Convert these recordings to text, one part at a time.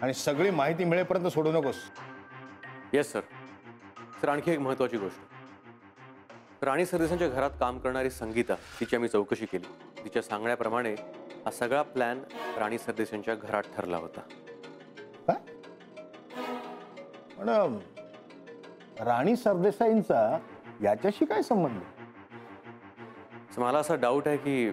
आणि सगळी माहिती मिळेपर्यंत सोडू नकोस. Yes sir. सर आणखी एक महत्त्वाची गोष्ट, राणी सरदेसांच्या घरात काम करणारी संगीता, तिची आम्ही चौकशी केली. तिच्या सांगण्याप्रमाणे हा सगळा प्लॅन राणी सरदेसांच्या घरात ठरला होता. काय? पण राणी सरदेसाईंचा याच्याशी काय संबंध? मला असा डाऊट आहे की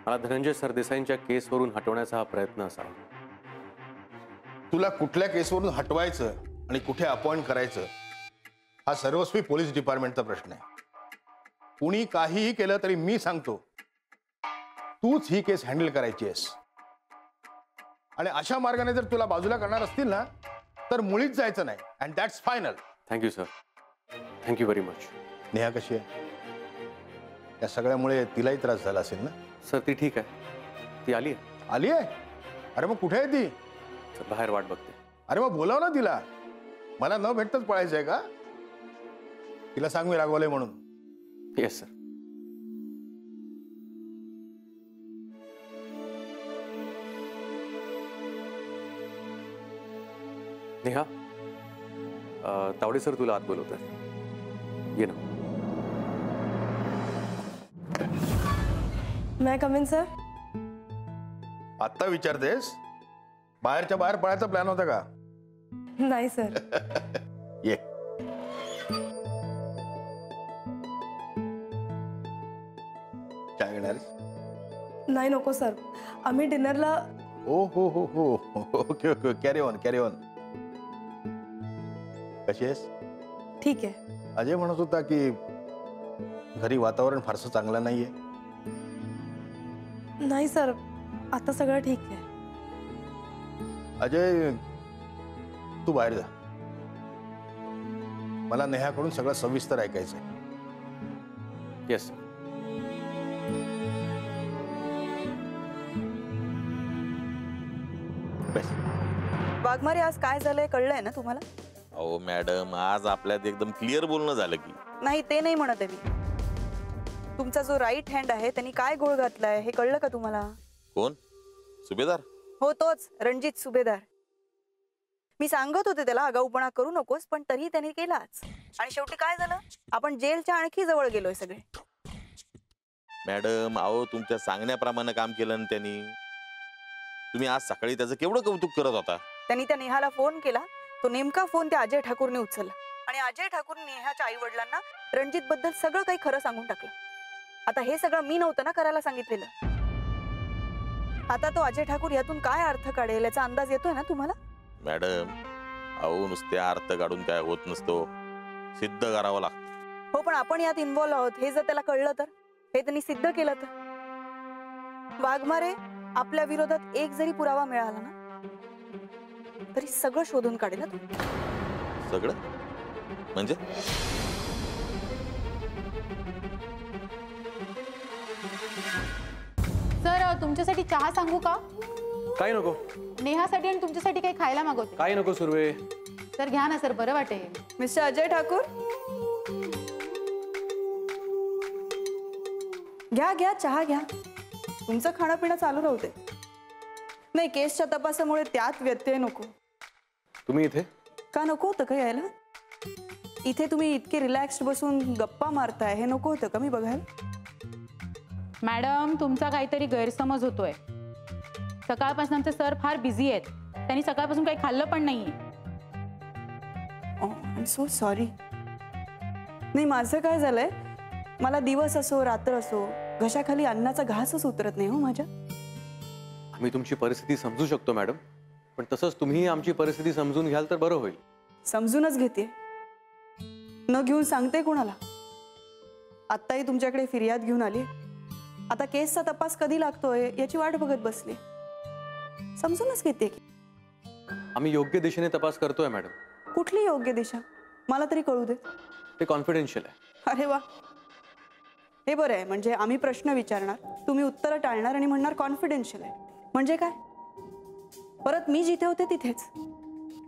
मला धनंजय सरदेसाईंच्या केसवरून हटवण्याचा हा प्रयत्न असावा. तुला कुठल्या केसवरून हटवायचं आणि कुठे अपॉइंट करायचं हा सर्वस्वी पोलीस डिपार्टमेंटचा प्रश्न आहे. कुणी काहीही केलं तरी मी सांगतो तूच ही केस हँडल करायची आहेस. आणि अशा मार्गाने जर तुला बाजूला करणार असतील ना तर मुळीच जायचं नाही. And that's final. Thank you sir. Thank you very much. Neha कशी आहे? या सगळ्यामुळे तिलाही त्रास झाला असेल ना? सर ती ठीक आहे. ती आली आहे. आली आहे? अरे मग कुठे आहे ती? सर बाहेर वाट बघते. अरे मग बोलाव ना तिला. मला न भेटतच पळायचं आहे का? तिला सांग मी रागवलंय म्हणून. Yes sir. Neha, Tawde sir तुला आत बोलवतात. ये ना. मैं कम इन सर? आत्ता विचारतेस? बाहेरच्या बाहेर पळायचा प्लॅन होता का? नाही सर. ये. काय घेणार? नाही नको सर. आम्ही डिनरला. ओ हो हो हो. Okay okay. Carry on carry on. कशी आहेस? ठीक आहे. अजय म्हणत होता की घरी वातावरण फारसं चांगलं नाहीये. नाही सर, आता सगळं ठीक आहे. अजय तू बाहेर जा. मला नेहाकडून सगळं सविस्तर ऐकायचंय. येस. वाघमारे आज काय झालंय कळलंय ना तुम्हाला? अहो मॅडम, आज आपल्यात एकदम क्लिअर बोलणं झालं की. नाही ते नाही म्हणत आहे मी. तुमचा जो राईट हँड आहे त्यांनी काय गोळ घातलाय हे कळलं का तुम्हाला? कोण? सुभेदार? हो तोच, रणजित सुभेदार. मी सांगत होते त्याला आगाऊपणा करू नकोस, पण तरीही त्यांनी केलाच. आणि शेवटी काय झालं? आपण जेलच्या आणखी जवळ गेलोय सगळे. मॅडम अहो, तुमच्या सांगण्याप्रमाणे काम केलं ना त्यांनी. तुम्ही आज सकाळी त्याचं केवढं कौतुक करत होता. त्यांनी त्या नेहाला फोन केला. तो नेमका फोन त्या अजय ठाकूरने उचलला आणि अजय ठाकूर नेहाच्या आई वडिलांना रणजित बद्दल सगळं काही खरं सांगून टाकलं. आता हे सगळं मी नव्हतं ना करायला सांगितलेलं. आता तो अजय ठाकूर यातून काय अर्थ काढेल याचा अंदाज येतोय ना तुम्हाला? मॅडम अहो, नुसते अर्थ काढून काय होत नसतो, सिद्ध करावं लागतं. हो पण आपण यात इन्व्हॉल्व आहोत हे जर त्याला कळलं तर, हे त्यांनी सिद्ध केलं तर. वाघमारे आपल्या विरोधात एक जरी पुरावा मिळाला ना तरी सगळं शोधून काढेल ना तू. सगळं म्हणजे? सर तुमच्यासाठी चहा सांगू का? काही नको. नेहासाठी आणि तुमच्यासाठी काही खायला मागवते. काही नको सुर्वे. सर घ्या ना सर, बरं वाटेल. मिस्टर अजय ठाकूर घ्या घ्या चहा घ्या. तुमचं खाणं पिणं चालू राहू दे. नाही केसच्या तपासामुळे त्यात व्यत्यय नको. तुम्ही इथे का नको होतं का यायला? इथे तुम्ही इतके रिलॅक्स्ड बसून गप्पा मारताय हे नको होतं का मी बघायला? मॅडम तुमचा काहीतरी गैरसमज होतोय. सकाळपासून आमचे सर फार बिझी आहेत. त्यांनी सकाळपासून काही खाल्लं पण नाहीये. I am so sorry. नाही माझं काय झालंय, मला दिवस असो रात्र असो घशाखाली अन्नाचा घासच उतरत नाही हो माझ्या. आम्ही तुमची परिस्थिती समजू शकतो मॅडम, पण तसंच तुम्ही आमची परिस्थिती समजून घ्याल तर बरं होईल. समजूनच घेते, न घेऊन सांगते कोणाला. आत्ताही तुमच्याकडे फिर्याद घेऊन आली. आता केसचा तपास कधी लागतोय याची वाट बघत बसली. समजूनच घेते की. आम्ही योग्य दिशेने तपास करतोय मॅडम. कुठली योग्य दिशा मला तरी कळू दे. ते कॉन्फिडेन्शियल आहे. अरे वा, हे बरं आहे. म्हणजे आम्ही प्रश्न विचारणार, तुम्ही उत्तरं टाळणार आणि म्हणणार कॉन्फिडेन्शियल आहे. म्हणजे काय? परत मी जिथे होते तिथेच.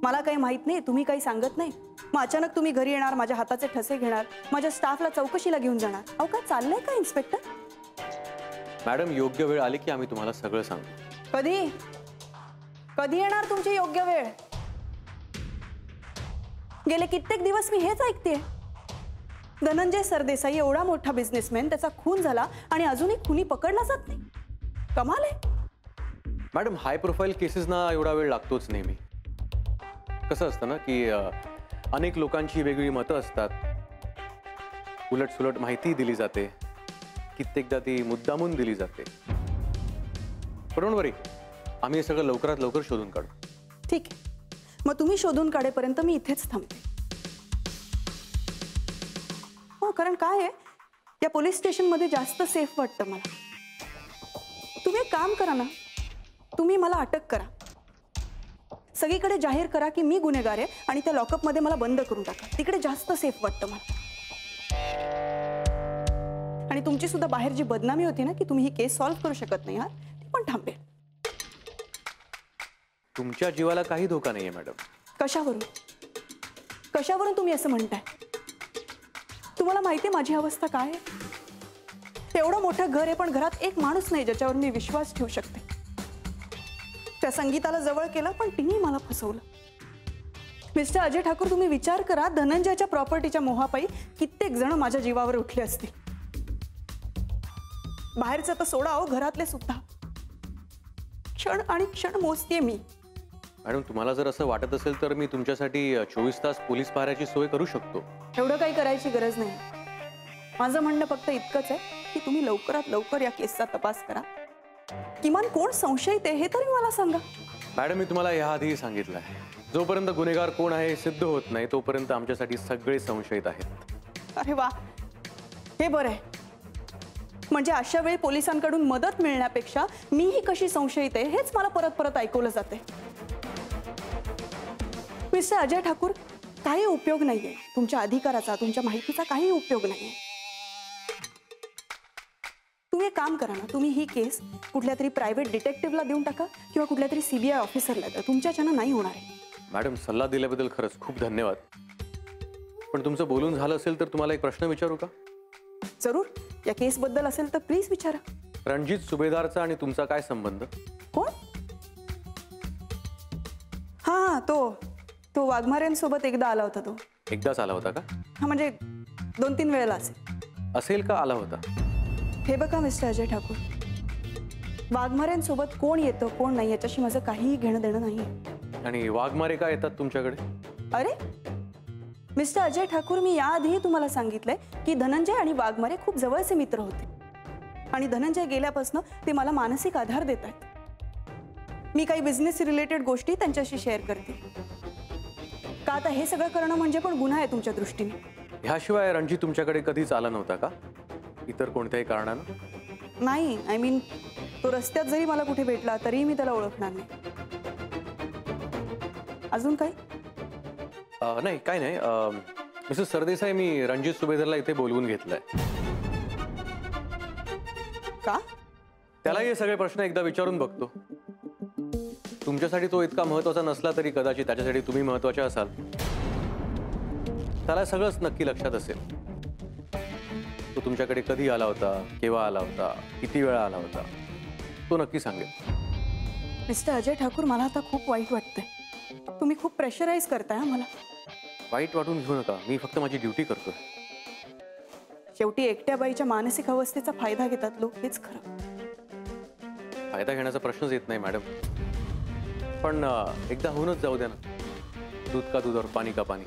मला काही माहित नाही, तुम्ही काही सांगत नाही, मग अचानक तुम्ही घरी येणार, माझ्या हाताचे ठसे घेणार, माझ्या स्टाफला चौकशीला घेऊन जाणार. अहो काय चाललंय का इन्स्पेक्टर? मॅडम योग्य वेळ आली की आम्ही तुम्हाला सगळं सांगू. कधी? कधी येणार तुमची योग्य वेळ? गेले कित्येक दिवस मी हेच ऐकतेय. धनंजय सरदेसाई एवढा मोठा बिझनेसमॅन, त्याचा खून झाला आणि अजूनही खुनी पकडला जात नाही. कमाल आहे. मॅडम, हाय प्रोफाईल केसेसना एवढा वेळ लागतोच नेहमी. कसं असतं ना की अनेक लोकांची वेगवेगळी मतं असतात, उलटसुलट माहिती दिली जाते, कित्येकदा ती मुद्दामून दिली जाते. पण डोंट वरी, आम्ही हे सगळं लवकरात लवकर शोधून काढू. ठीक आहे, मग तुम्ही शोधून काढेपर्यंत मी इथेच थांबते. हो, कारण काय आहे, या पोलीस स्टेशनमध्ये जास्त सेफ वाटतं मला. तुम्ही एक काम करा ना, तुम्ही मला अटक करा, सगळीकडे जाहीर करा की मी गुन्हेगार आहे आणि त्या लॉकअपमध्ये मला बंद करून टाका. तिकडे जास्त सेफ वाटतं मला. आणि तुमची सुद्धा बाहेर जी बदनामी होती ना की तुम्ही ही केस सॉल्व्ह करू शकत नाही, हा, ती पण थांबेल. तुमच्या जीवाला काही धोका नाहीये मॅडम. कशावरून कशावरून तुम्ही असं म्हणताय? तुम्हाला माहिती आहे माझी अवस्था काय आहे? एवढं मोठं घर आहे, पण घरात एक माणूस नाही ज्याच्यावर मी विश्वास ठेवू शकते. त्या संगीताला जवळ केलं, पण तिने मला फसवलं. मिस्टर अजय ठाकूर, तुम्ही विचार करा, धनंजयच्या प्रॉपर्टीच्या मोहापायी कित्येक जण माझ्या जीवावर उठले असतील. बाहेरचं तर सोडा हो, घरातले सुद्धा. क्षण आणि क्षण मोजतीये मी. मॅडम, तुम्हाला जर असं वाटत असेल तर मी तुमच्यासाठी 24 तास पोलीस पहाऱ्याची सोय करू शकतो. एवढं काही करायची गरज नाही. माझं म्हणणं फक्त इतकंच आहे की तुम्ही लवकरात लवकर या केसचा तपास करा. किमान कोण संशयित आहे हे तरी मला सांगा. मॅडम, मी तुम्हाला याआधीही सांगितलं आहे, जोपर्यंत गुन्हेगार कोण आहे हे सिद्ध होत नाही तोपर्यंत आमच्यासाठी सगळे संशयित आहेत. अरे वा, हे बरं आहे. म्हणजे अशा वेळी पोलिसांकडून मदत मिळण्यापेक्षा मीही कशी संशयित आहे हेच मला परत परत ऐकवलं जाते. मिस्टर अजय ठाकूर, काही उपयोग नाहीये तुमच्या अधिकाराचा, तुमच्या माहितीचा काही उपयोग नाहीये. तुम्ही एक काम करा ना, तुम्ही ही केस कुठल्या तरी प्रायव्हेट डिटेक्टिव्हला देऊन टाका किंवा कुठल्या तरी CBI ऑफिसरला द्या. तुमच्याच्यानं नाही होणार आहे. मॅडम, सल्ला दिल्याबद्दल खरंच खूप धन्यवाद. पण तुमचं बोलून झालं असेल तर तुम्हाला एक प्रश्न विचारू का? जरूर. या केसबद्दल असेल तर प्लीज विचारा. रणजित सुभेदारचा आणि तुमचा काय संबंध? कोण? हा, तो वाघमारेंसोबत एकदा आला होता. तो एकदाच आला होता का? हा, म्हणजे 2-3 वेळेला असेल का आला होता? हे बघा मिस्टर अजय ठाकूर, वाघमारेंसोबत कोण येतं कोण नाही याच्याशी माझं काहीही घेणं देणं नाही. आणि वाघमारे का येतात तुमच्याकडे? अरे मिस्टर अजय ठाकूर, मी याआधीही तुम्हाला सांगितलंय की धनंजय आणि वाघमारे खूप जवळचे मित्र होते आणि धनंजय गेल्यापासून ते मला मानसिक आधार देत आहेत. मी काही बिझनेस रिलेटेड गोष्टी त्यांच्याशी शेअर करते. का आता हे सगळं करणं म्हणजे पण गुन्हा आहे तुमच्या दृष्टीने? ह्याशिवाय रणजित तुमच्याकडे कधीच आला नव्हता का, इतर कोणत्याही कारणानं? नाही, आय मीन तो रस्त्यात जरी मला कुठे भेटला तरीही मी त्याला ओळखणार नाही. अजून काही? नाही, काय नाही. मिसेस सरदेसाई, मी रणजित सुभेदारला इथे बोलवून घेतलंय. का? त्याला हे सगळे प्रश्न एकदा विचारून बघतो. तुमच्यासाठी तो इतका महत्वाचा नसला तरी कदाचित त्याच्यासाठी तुम्ही महत्वाचे असाल. त्याला सगळंच नक्की लक्षात असेल. तो तुमच्याकडे कधी आला होता, केव्हा आला होता, किती वेळा आला होता, तो नक्की सांगेल. मिस्टर अजय ठाकूर, मला आता खूप वाईट वाटतंय. तुम्ही खूप प्रेशराईज करताय मला. वाईट वाटून घेऊ नका, मी फक्त माझी ड्युटी करतोय. शेवटी एकट्या बाईच्या मानसिक अवस्थेचा फायदा घेतात लोक, हेच खरं. फायदा घेण्याचा प्रश्नच येत नाही मॅडम. पण एकदा होऊनच जाऊ द्या ना. दूध का दूध और पाणी का पाणी.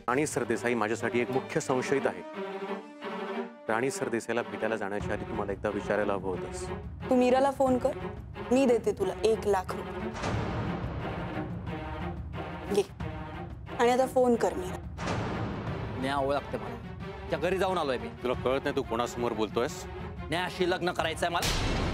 राणी सरदेसाई माझ्यासाठी एक मुख्य संशयित आहे. राणी सरदेसाईला भेटायला जाण्याच्या आधी तुम्हाला एकदा विचारायला हवं होतंस. तू मीराला फोन कर, मी देते तुला 1 लाख रुपये. घे आणि आता फोन कर मीरा. न्यावं लागतं मला. त्या घरी जाऊन आलोय मी. तुला कळत नाही तू कोणासमोर बोलतोयस? न्याशी लग्न करायचंय मला.